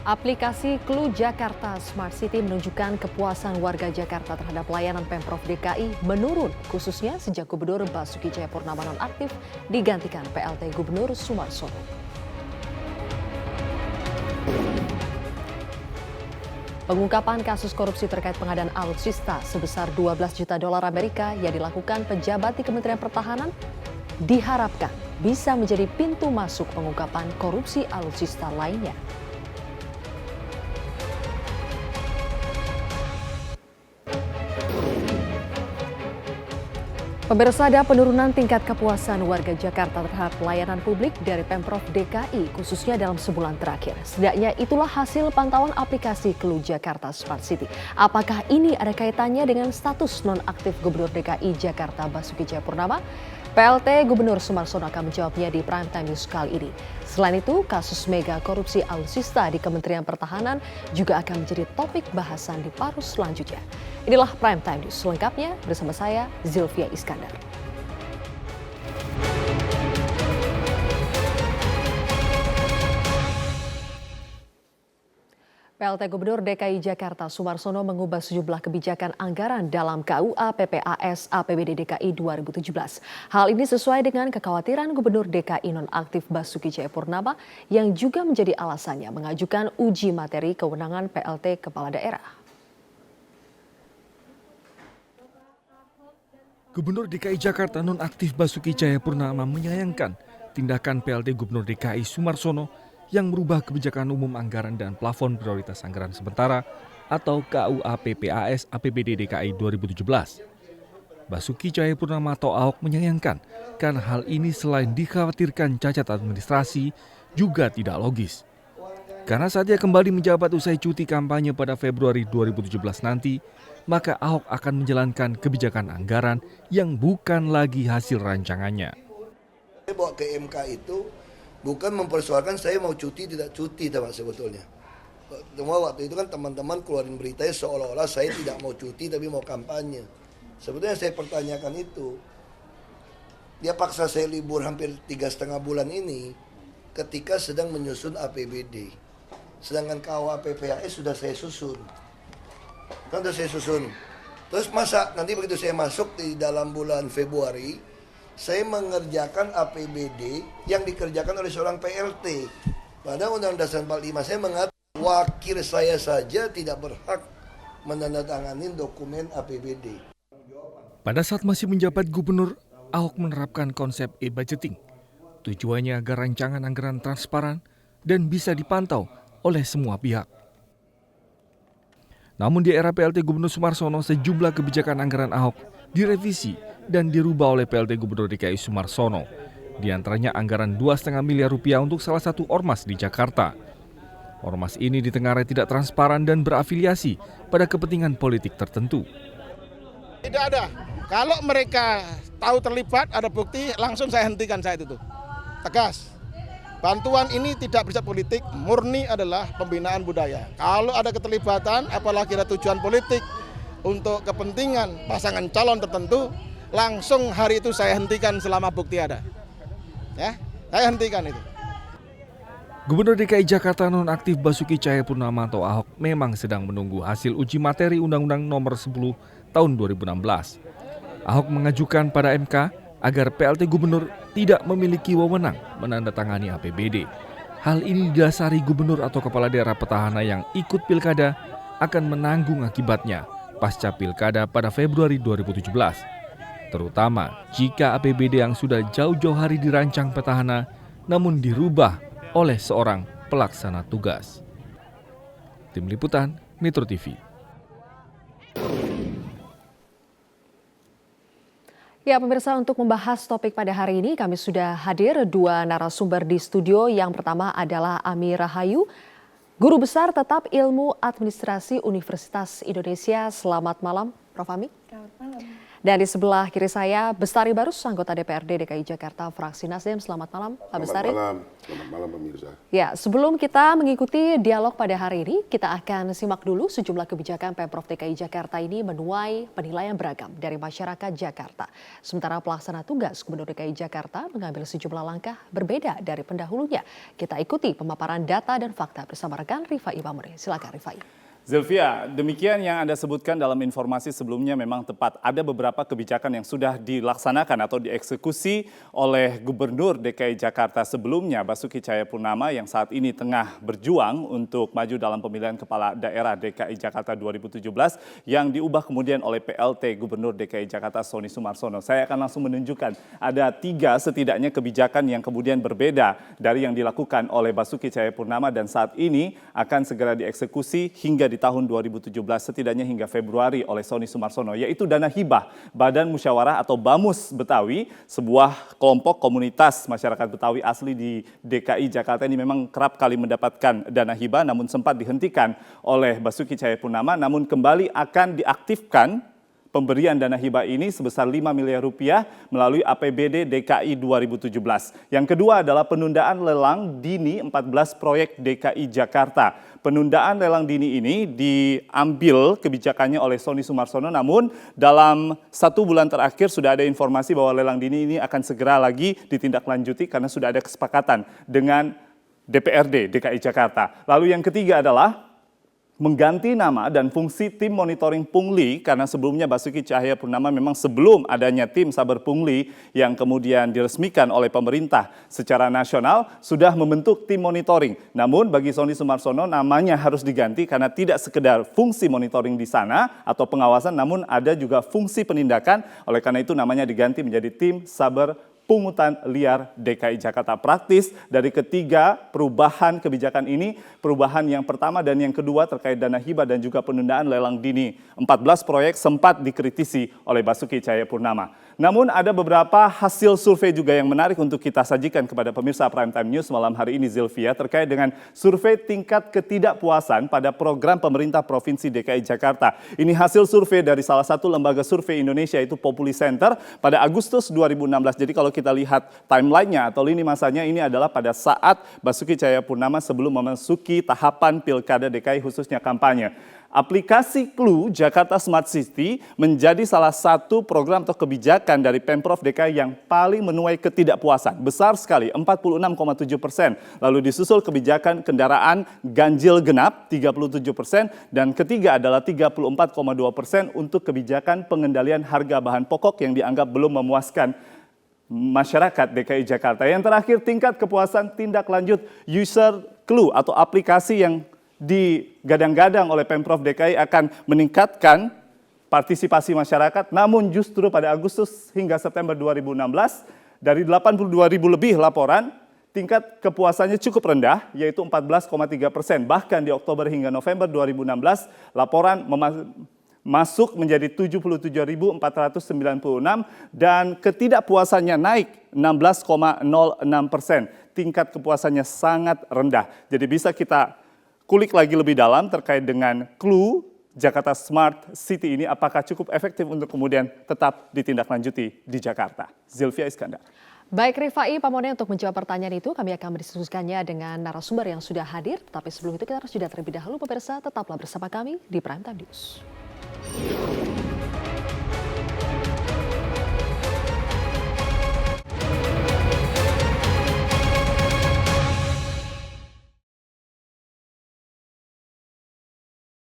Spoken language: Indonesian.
Aplikasi Clue Jakarta Smart City menunjukkan kepuasan warga Jakarta terhadap layanan Pemprov DKI menurun, khususnya sejak Gubernur Basuki Cahayapurnama nonaktif digantikan PLT Gubernur Sumarsono. Pengungkapan kasus korupsi terkait pengadaan alutsista sebesar 12 juta dolar Amerika yang dilakukan pejabat di Kementerian Pertahanan diharapkan bisa menjadi pintu masuk pengungkapan korupsi alutsista lainnya. Pemirsa, ada penurunan tingkat kepuasan warga Jakarta terhadap pelayanan publik dari Pemprov DKI, khususnya dalam sebulan terakhir. Setidaknya itulah hasil pantauan aplikasi Clue Jakarta Smart City. Apakah ini ada kaitannya dengan status nonaktif Gubernur DKI Jakarta Basuki Cahayapurnama? PLT Gubernur Sumarsono akan menjawabnya di Prime Time News kali ini. Selain itu, kasus mega korupsi alutsista di Kementerian Pertahanan juga akan menjadi topik bahasan di paruh selanjutnya. Inilah Prime Time News selengkapnya bersama saya, Zilvia Iskandar. PLT Gubernur DKI Jakarta Sumarsono mengubah sejumlah kebijakan anggaran dalam KUA PPAS APBD DKI 2017. Hal ini sesuai dengan kekhawatiran Gubernur DKI nonaktif Basuki Cahayapurnama yang juga menjadi alasannya mengajukan uji materi kewenangan PLT Kepala Daerah. Gubernur DKI Jakarta nonaktif Basuki Cahayapurnama menyayangkan tindakan PLT Gubernur DKI Sumarsono yang merubah kebijakan umum anggaran dan plafon prioritas anggaran sementara atau KUA PPAS APBD DKI 2017. Basuki Cahayapurnama atau Ahok menyayangkan karena hal ini selain dikhawatirkan cacat administrasi juga tidak logis. Karena saat dia kembali menjabat usai cuti kampanye pada Februari 2017 nanti, maka Ahok akan menjalankan kebijakan anggaran yang bukan lagi hasil rancangannya. Saya bawa ke MK itu bukan mempersoalkan saya mau cuti tidak cuti, teman sebetulnya. Cuma waktu itu kan teman-teman keluarin beritanya seolah-olah saya tidak mau cuti tapi mau kampanye. Sebetulnya saya pertanyakan itu. Dia paksa saya libur hampir 3,5 bulan ini ketika sedang menyusun APBD. Sedangkan KUA PPAS sudah saya susun. Kan sudah saya susun. Terus masa nanti begitu saya masuk di dalam bulan Februari, saya mengerjakan APBD yang dikerjakan oleh seorang PLT. Pada Undang-Undang Dasar 45 saya mengatakan wakil saya saja tidak berhak menandatangani dokumen APBD. Pada saat masih menjabat gubernur, Ahok menerapkan konsep e-budgeting. Tujuannya agar rancangan anggaran transparan dan bisa dipantau oleh semua pihak. Namun di era PLT Gubernur Sumarsono, sejumlah kebijakan anggaran Ahok direvisi dan dirubah oleh PLT Gubernur DKI Sumarsono. Di antaranya anggaran 2,5 miliar rupiah untuk salah satu ormas di Jakarta. Ormas ini ditengarai tidak transparan dan berafiliasi pada kepentingan politik tertentu. Tidak ada. Kalau mereka tahu terlibat, ada bukti, langsung saya hentikan saat itu. Tegas. Bantuan ini tidak bersifat politik, murni adalah pembinaan budaya. Kalau ada keterlibatan, apalagi ada tujuan politik untuk kepentingan pasangan calon tertentu, langsung hari itu saya hentikan selama bukti ada. Ya, saya hentikan itu. Gubernur DKI Jakarta nonaktif Basuki Cahayapurnama atau Ahok memang sedang menunggu hasil uji materi Undang-Undang Nomor 10 Tahun 2016. Ahok mengajukan pada MK agar PLT Gubernur tidak memiliki wewenang menandatangani APBD. Hal ini didasari gubernur atau kepala daerah petahana yang ikut pilkada akan menanggung akibatnya pasca pilkada pada Februari 2017. Terutama jika APBD yang sudah jauh-jauh hari dirancang petahana namun dirubah oleh seorang pelaksana tugas. Tim Liputan, Metro TV. Ya pemirsa, untuk membahas topik pada hari ini kami sudah hadir dua narasumber di studio. Yang pertama adalah Ami Rahayu, Guru Besar Tetap Ilmu Administrasi Universitas Indonesia. Selamat malam Prof. Ami. Selamat malam. Dan di sebelah kiri saya, Bestari Barus, anggota DPRD DKI Jakarta, fraksi Nasdem. Selamat malam, Pak Bestari. Selamat malam pemirsa. Ya, sebelum kita mengikuti dialog pada hari ini, kita akan simak dulu sejumlah kebijakan Pemprov DKI Jakarta ini menuai penilaian beragam dari masyarakat Jakarta. Sementara pelaksana tugas Gubernur DKI Jakarta mengambil sejumlah langkah berbeda dari pendahulunya. Kita ikuti pemaparan data dan fakta bersama rekan Rifai Pamuri. Silakan Rifai. Zilvia, demikian yang Anda sebutkan dalam informasi sebelumnya memang tepat. Ada beberapa kebijakan yang sudah dilaksanakan atau dieksekusi oleh Gubernur DKI Jakarta sebelumnya, Basuki Cahayapurnama, yang saat ini tengah berjuang untuk maju dalam pemilihan Kepala Daerah DKI Jakarta 2017 yang diubah kemudian oleh PLT Gubernur DKI Jakarta Sonny Sumarsono. Saya akan langsung menunjukkan ada 3 setidaknya kebijakan yang kemudian berbeda dari yang dilakukan oleh Basuki Cahayapurnama dan saat ini akan segera dieksekusi hingga di tahun 2017 setidaknya hingga Februari oleh Sonny Sumarsono, yaitu dana hibah Badan Musyawarah atau BAMUS Betawi, sebuah kelompok komunitas masyarakat Betawi asli di DKI Jakarta ini memang kerap kali mendapatkan dana hibah namun sempat dihentikan oleh Basuki Cahayapurnama, namun kembali akan diaktifkan pemberian dana hibah ini sebesar 5 miliar rupiah melalui APBD DKI 2017. Yang kedua adalah penundaan lelang dini 14 proyek DKI Jakarta. Penundaan lelang dini ini diambil kebijakannya oleh Sonny Sumarsono, namun dalam 1 bulan terakhir sudah ada informasi bahwa lelang dini ini akan segera lagi ditindaklanjuti karena sudah ada kesepakatan dengan DPRD DKI Jakarta. Lalu yang ketiga adalah mengganti nama dan fungsi tim monitoring pungli karena sebelumnya Basuki Cahayapurnama memang sebelum adanya tim saber pungli yang kemudian diresmikan oleh pemerintah secara nasional sudah membentuk tim monitoring. Namun bagi Sonny Sumarsono namanya harus diganti karena tidak sekedar fungsi monitoring di sana atau pengawasan namun ada juga fungsi penindakan. Oleh karena itu namanya diganti menjadi tim saber pungutan liar DKI Jakarta. Praktis dari ketiga perubahan kebijakan ini, perubahan yang pertama dan yang kedua terkait dana hibah dan juga penundaan lelang dini. 14 proyek sempat dikritisi oleh Basuki Cahayapurnama. Namun ada beberapa hasil survei juga yang menarik untuk kita sajikan kepada pemirsa Prime Time News malam hari ini, Zilvia, terkait dengan survei tingkat ketidakpuasan pada program pemerintah Provinsi DKI Jakarta. Ini hasil survei dari salah satu lembaga survei Indonesia, yaitu Populi Center, pada Agustus 2016. Jadi kalau kita lihat timeline-nya atau lini masanya, ini adalah pada saat Basuki Cahayapurnama sebelum memasuki tahapan Pilkada DKI khususnya kampanye. Aplikasi Clue Jakarta Smart City menjadi salah satu program atau kebijakan dari Pemprov DKI yang paling menuai ketidakpuasan. Besar sekali, 46,7%. Lalu disusul kebijakan kendaraan ganjil genap, 37%. Dan ketiga adalah 34,2% untuk kebijakan pengendalian harga bahan pokok yang dianggap belum memuaskan masyarakat DKI Jakarta. Yang terakhir, tingkat kepuasan tindak lanjut user Clue atau aplikasi yang digadang-gadang oleh Pemprov DKI akan meningkatkan partisipasi masyarakat, namun justru pada Agustus hingga September 2016, dari 82.000 lebih laporan, tingkat kepuasannya cukup rendah, yaitu 14,3%. Bahkan di Oktober hingga November 2016, laporan masuk menjadi 77.496 dan ketidakpuasannya naik 16,06%. Tingkat kepuasannya sangat rendah. Jadi bisa kita kulik lagi lebih dalam terkait dengan Clue Jakarta Smart City ini, apakah cukup efektif untuk kemudian tetap ditindaklanjuti di Jakarta. Zilvia Iskandar. Baik Rifai Pamone, untuk menjawab pertanyaan itu kami akan berdiskusikannya dengan narasumber yang sudah hadir. Tapi sebelum itu kita harus jeda terlebih dahulu, pemirsa tetaplah bersama kami di Prime Time News.